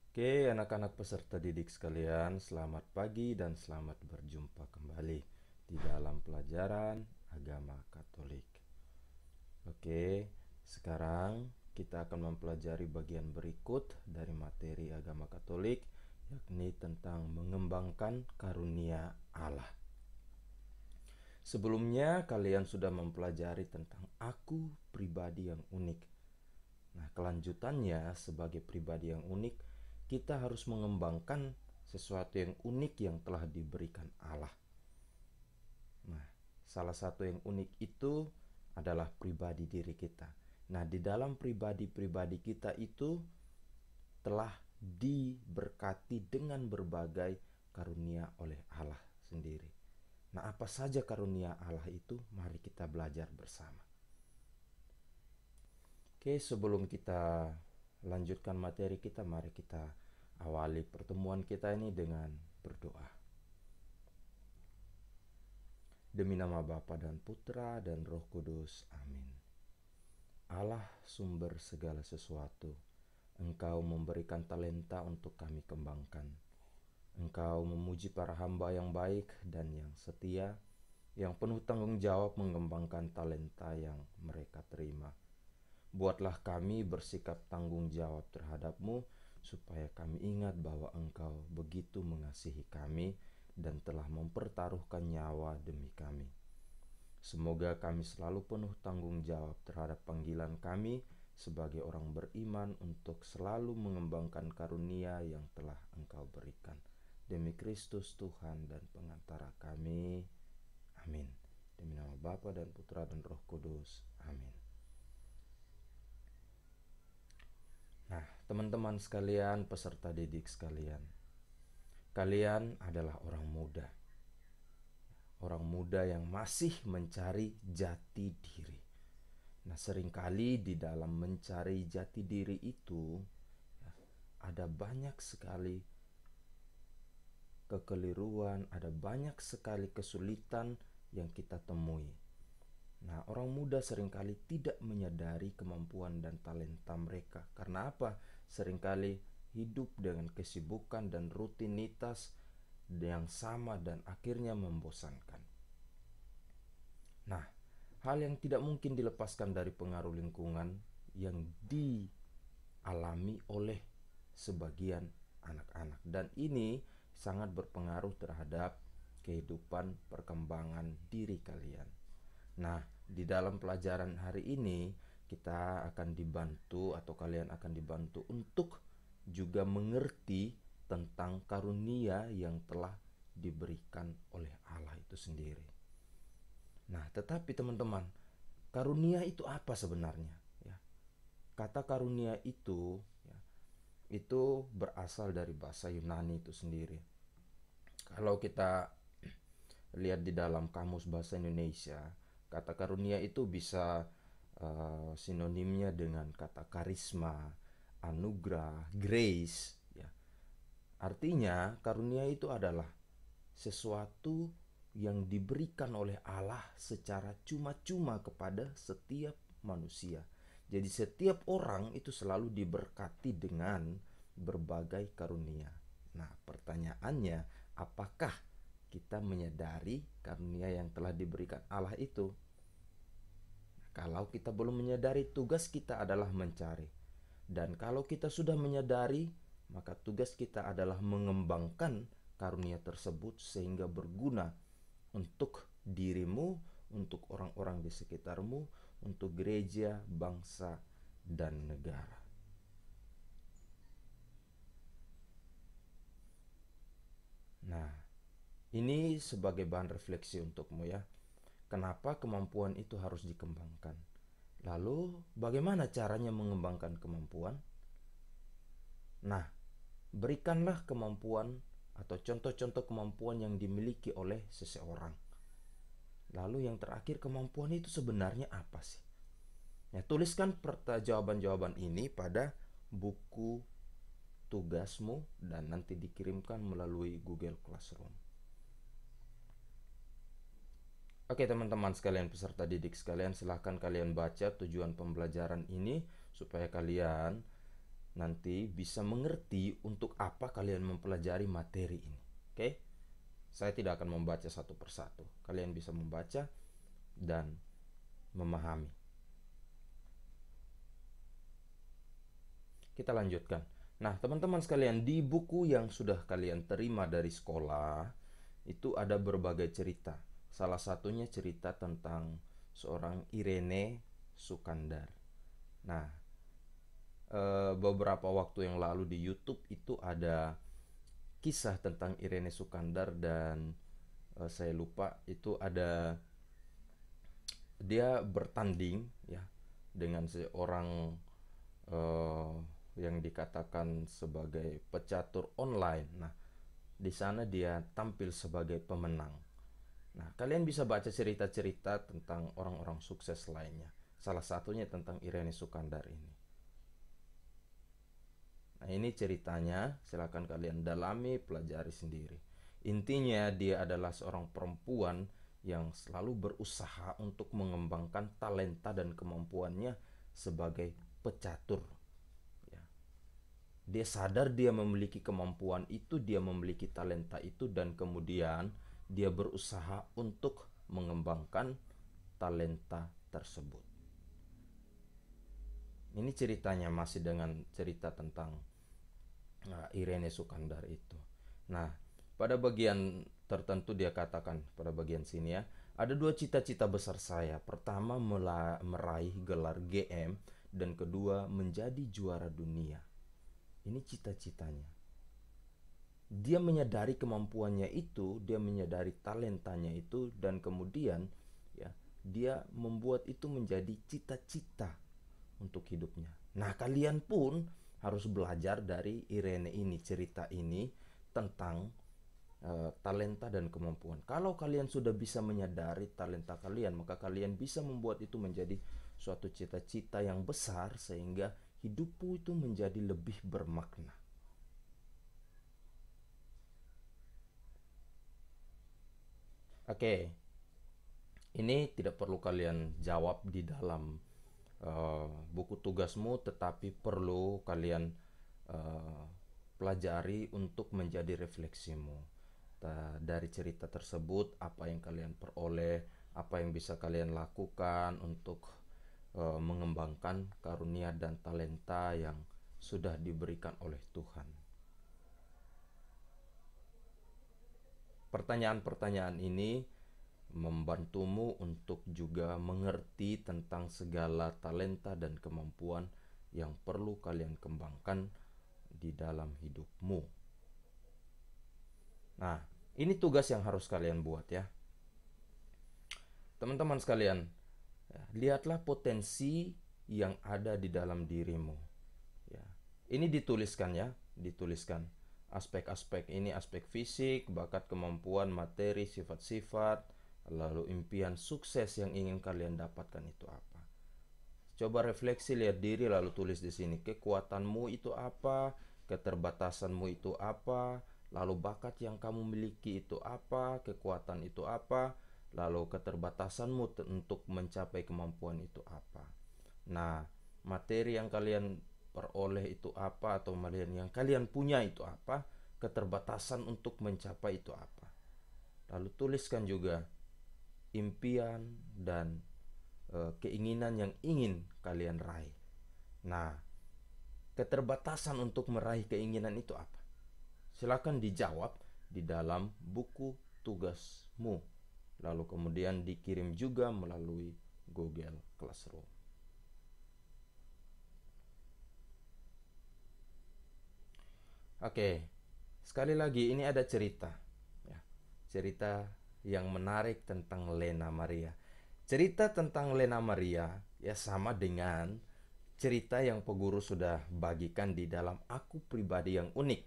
Oke, anak-anak peserta didik sekalian, selamat pagi dan selamat berjumpa kembali di dalam pelajaran agama Katolik. Oke, sekarang kita akan mempelajari bagian berikut dari materi agama Katolik, yakni tentang mengembangkan karunia Allah. Sebelumnya, kalian sudah mempelajari tentang aku pribadi yang unik. Nah, kelanjutannya sebagai pribadi yang unik, kita harus mengembangkan sesuatu yang unik yang telah diberikan Allah. Nah, salah satu yang unik itu adalah pribadi diri kita. Nah, di dalam pribadi-pribadi kita itu telah diberkati dengan berbagai karunia oleh Allah sendiri. Nah, apa saja karunia Allah itu? Mari kita belajar bersama. Oke, sebelum kita lanjutkan materi kita, mari kita awali pertemuan kita ini dengan berdoa. Demi nama Bapa dan Putra dan Roh Kudus. Amin. Allah sumber segala sesuatu, Engkau memberikan talenta untuk kami kembangkan. Engkau memuji para hamba yang baik dan yang setia, yang penuh tanggung jawab mengembangkan talenta yang mereka terima. Buatlah kami bersikap tanggung jawab terhadap-Mu, supaya kami ingat bahwa Engkau begitu mengasihi kami dan telah mempertaruhkan nyawa demi kami. Semoga kami selalu penuh tanggung jawab terhadap panggilan kami sebagai orang beriman untuk selalu mengembangkan karunia yang telah Engkau berikan. Demi Kristus Tuhan dan pengantara kami. Amin. Demi nama Bapa dan Putra dan Roh Kudus. Amin. Nah, teman-teman sekalian, peserta didik sekalian, kalian adalah orang muda. Orang muda yang masih mencari jati diri. Nah, seringkali di dalam mencari jati diri itu ada banyak sekali kekeliruan, ada banyak sekali kesulitan yang kita temui. Nah, orang muda seringkali tidak menyadari kemampuan dan talenta mereka. Karena apa? Seringkali hidup dengan kesibukan dan rutinitas yang sama dan akhirnya membosankan. Nah, hal yang tidak mungkin dilepaskan dari pengaruh lingkungan yang dialami oleh sebagian anak-anak, dan ini sangat berpengaruh terhadap kehidupan perkembangan diri kalian. Nah, di dalam pelajaran hari ini kita akan dibantu atau kalian akan dibantu untuk juga mengerti tentang karunia yang telah diberikan oleh Allah itu sendiri. Nah, tetapi teman-teman, karunia itu apa sebenarnya? Ya, kata karunia itu berasal dari bahasa Yunani itu sendiri. Kalau kita lihat di dalam kamus bahasa Indonesia, kata karunia itu bisa sinonimnya dengan kata karisma, anugerah, grace. Ya. Artinya karunia itu adalah sesuatu yang diberikan oleh Allah secara cuma-cuma kepada setiap manusia. Jadi setiap orang itu selalu diberkati dengan berbagai karunia. Nah, pertanyaannya, apakah kita menyadari karunia yang telah diberikan Allah itu? Kalau kita belum menyadari, tugas kita adalah mencari. Dan kalau kita sudah menyadari, maka tugas kita adalah mengembangkan karunia tersebut sehingga berguna untuk dirimu, untuk orang-orang di sekitarmu, untuk gereja, bangsa, dan negara. Nah, ini sebagai bahan refleksi untukmu ya. Kenapa kemampuan itu harus dikembangkan? Lalu, bagaimana caranya mengembangkan kemampuan? Nah, berikanlah kemampuan atau contoh-contoh kemampuan yang dimiliki oleh seseorang. Lalu yang terakhir, kemampuan itu sebenarnya apa sih? Ya, tuliskan jawaban-jawaban ini pada buku tugasmu dan nanti dikirimkan melalui Google Classroom. Oke teman-teman sekalian, peserta didik sekalian, silahkan kalian baca tujuan pembelajaran ini supaya kalian nanti bisa mengerti untuk apa kalian mempelajari materi ini. Oke? Saya tidak akan membaca satu persatu. Kalian bisa membaca dan memahami. Kita lanjutkan. Nah, teman-teman sekalian, di buku yang sudah kalian terima dari sekolah, itu ada berbagai cerita. Salah satunya cerita tentang seorang Irene Sukandar. Nah, beberapa waktu yang lalu di YouTube itu ada kisah tentang Irene Sukandar dan saya lupa itu ada dia bertanding ya dengan seorang eh, yang dikatakan sebagai pecatur online. Nah, di sana dia tampil sebagai pemenang. Nah, kalian bisa baca cerita-cerita tentang orang-orang sukses lainnya. Salah satunya tentang Irene Sukandar ini. Nah, ini ceritanya, silakan kalian dalami, pelajari sendiri. Intinya dia adalah seorang perempuan yang selalu berusaha untuk mengembangkan talenta dan kemampuannya sebagai pecatur. Ya. Dia sadar dia memiliki kemampuan itu, dia memiliki talenta itu, dan kemudian dia berusaha untuk mengembangkan talenta tersebut. Ini ceritanya masih dengan cerita tentang Irene Sukandar itu. Nah, pada bagian tertentu dia katakan pada bagian sini ya, ada dua cita-cita besar saya. Pertama meraih gelar GM dan kedua menjadi juara dunia. Ini cita-citanya. Dia menyadari kemampuannya itu, dia menyadari talentanya itu dan kemudian ya, dia membuat itu menjadi cita-cita untuk hidupnya. Nah, kalian pun harus belajar dari Irene ini, cerita ini tentang talenta dan kemampuan. Kalau kalian sudah bisa menyadari talenta kalian, maka kalian bisa membuat itu menjadi suatu cita-cita yang besar sehingga hidupmu itu menjadi lebih bermakna. Oke, ini tidak perlu kalian jawab di dalam buku tugasmu, tetapi perlu kalian uh, pelajari untuk menjadi refleksimu. Dari cerita tersebut, apa yang kalian peroleh, apa yang bisa kalian lakukan untuk mengembangkan karunia dan talenta yang sudah diberikan oleh Tuhan. Pertanyaan-pertanyaan ini membantumu untuk juga mengerti tentang segala talenta dan kemampuan yang perlu kalian kembangkan di dalam hidupmu. Nah, ini tugas yang harus kalian buat ya. Teman-teman sekalian, lihatlah potensi yang ada di dalam dirimu. Ya. Ini dituliskan ya, dituliskan. Aspek-aspek ini aspek fisik, bakat, kemampuan, materi, sifat-sifat, lalu impian sukses yang ingin kalian dapatkan itu apa. Coba refleksi, lihat diri, lalu tulis di sini kekuatanmu itu apa, keterbatasanmu itu apa, lalu bakat yang kamu miliki itu apa, kekuatan itu apa, lalu keterbatasanmu untuk mencapai kemampuan itu apa. Nah, materi yang kalian peroleh itu apa, atau yang kalian punya itu apa, keterbatasan untuk mencapai itu apa. Lalu tuliskan juga impian dan keinginan yang ingin kalian raih. Nah, keterbatasan untuk meraih keinginan itu apa? Silakan dijawab di dalam buku tugasmu. Lalu kemudian dikirim juga melalui Google Classroom. Oke, sekali lagi ini ada cerita, ya, cerita yang menarik tentang Lena Maria. Cerita tentang Lena Maria ya sama dengan cerita yang peguru sudah bagikan di dalam Aku Pribadi yang Unik,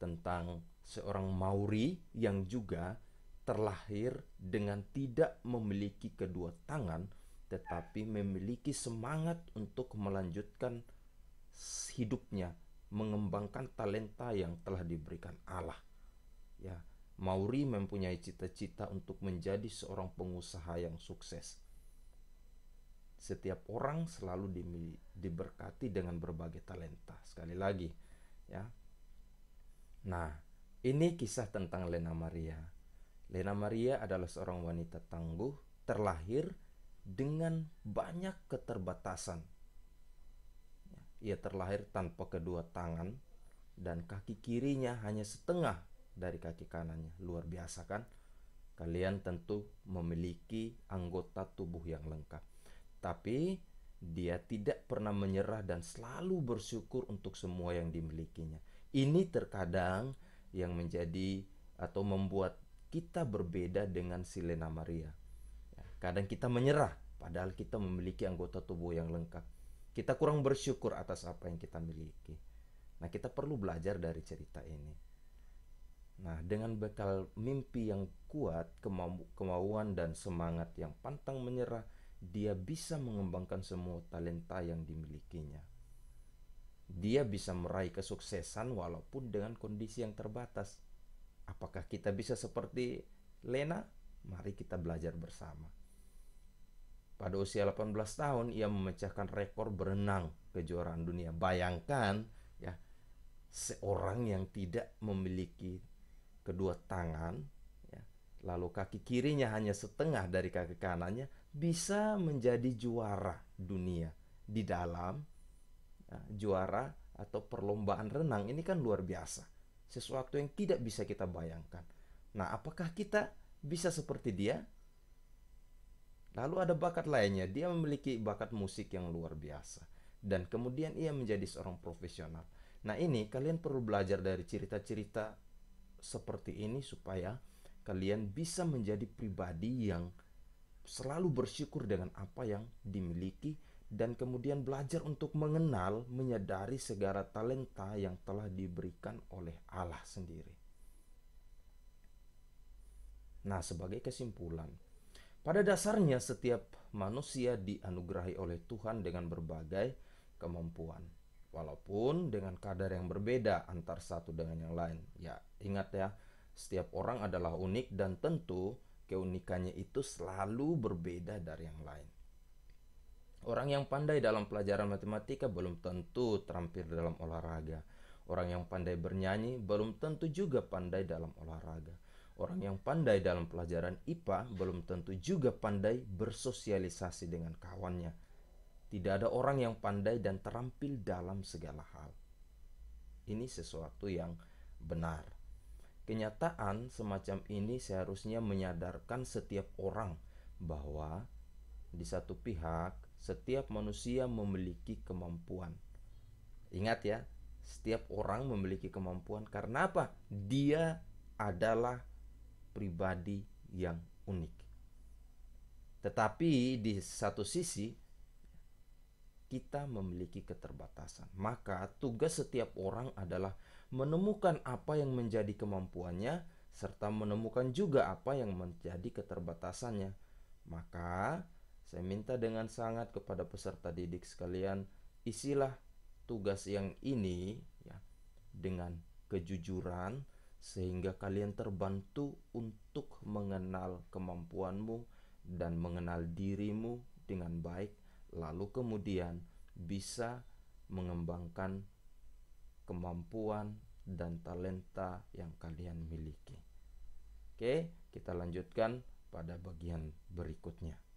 tentang seorang Mauri yang juga terlahir dengan tidak memiliki kedua tangan, tetapi memiliki semangat untuk melanjutkan hidupnya, mengembangkan talenta yang telah diberikan Allah. Ya, Mauri mempunyai cita-cita untuk menjadi seorang pengusaha yang sukses. Setiap orang selalu diberkati dengan berbagai talenta. Sekali lagi, ya. Nah, ini kisah tentang Lena Maria. Lena Maria adalah seorang wanita tangguh, terlahir dengan banyak keterbatasan. Ia terlahir tanpa kedua tangan dan kaki kirinya hanya setengah dari kaki kanannya. Luar biasa kan? Kalian tentu memiliki anggota tubuh yang lengkap. Tapi dia tidak pernah menyerah dan selalu bersyukur untuk semua yang dimilikinya. Ini terkadang yang menjadi atau membuat kita berbeda dengan si Lena Maria. Kadang kita menyerah padahal kita memiliki anggota tubuh yang lengkap. Kita kurang bersyukur atas apa yang kita miliki. Nah, kita perlu belajar dari cerita ini. Nah, dengan bekal mimpi yang kuat, kemauan dan semangat yang pantang menyerah, dia bisa mengembangkan semua talenta yang dimilikinya. Dia bisa meraih kesuksesan walaupun dengan kondisi yang terbatas. Apakah kita bisa seperti Lena? Mari kita belajar bersama. Pada usia 18 tahun, ia memecahkan rekor berenang kejuaraan dunia. Bayangkan, ya, seorang yang tidak memiliki kedua tangan, ya, lalu kaki kirinya hanya setengah dari kaki kanannya, bisa menjadi juara dunia di dalam juara atau perlombaan renang. Ini kan luar biasa, sesuatu yang tidak bisa kita bayangkan. Nah, apakah kita bisa seperti dia? Lalu ada bakat lainnya, dia memiliki bakat musik yang luar biasa, dan kemudian ia menjadi seorang profesional. Nah, ini kalian perlu belajar dari cerita-cerita seperti ini supaya kalian bisa menjadi pribadi yang selalu bersyukur dengan apa yang dimiliki dan kemudian belajar untuk mengenal, menyadari segala talenta yang telah diberikan oleh Allah sendiri. Nah, sebagai kesimpulan, pada dasarnya setiap manusia dianugerahi oleh Tuhan dengan berbagai kemampuan, walaupun dengan kadar yang berbeda antar satu dengan yang lain. Ya, ingat ya, setiap orang adalah unik dan tentu keunikannya itu selalu berbeda dari yang lain. Orang yang pandai dalam pelajaran matematika belum tentu terampil dalam olahraga. Orang yang pandai bernyanyi belum tentu juga pandai dalam olahraga. Orang yang pandai dalam pelajaran IPA belum tentu juga pandai bersosialisasi dengan kawannya. Tidak ada orang yang pandai dan terampil dalam segala hal. Ini sesuatu yang benar. Kenyataan semacam ini seharusnya menyadarkan setiap orang bahwa di satu pihak setiap manusia memiliki kemampuan. Ingat ya, setiap orang memiliki kemampuan. Karena apa? Dia adalah pribadi yang unik. Tetapi di satu sisi kita memiliki keterbatasan. Maka tugas setiap orang adalah menemukan apa yang menjadi kemampuannya serta menemukan juga apa yang menjadi keterbatasannya. Maka saya minta dengan sangat kepada peserta didik sekalian, isilah tugas yang ini ya dengan kejujuran sehingga kalian terbantu untuk mengenal kemampuanmu dan mengenal dirimu dengan baik, lalu kemudian bisa mengembangkan kemampuan dan talenta yang kalian miliki. Oke, kita lanjutkan pada bagian berikutnya.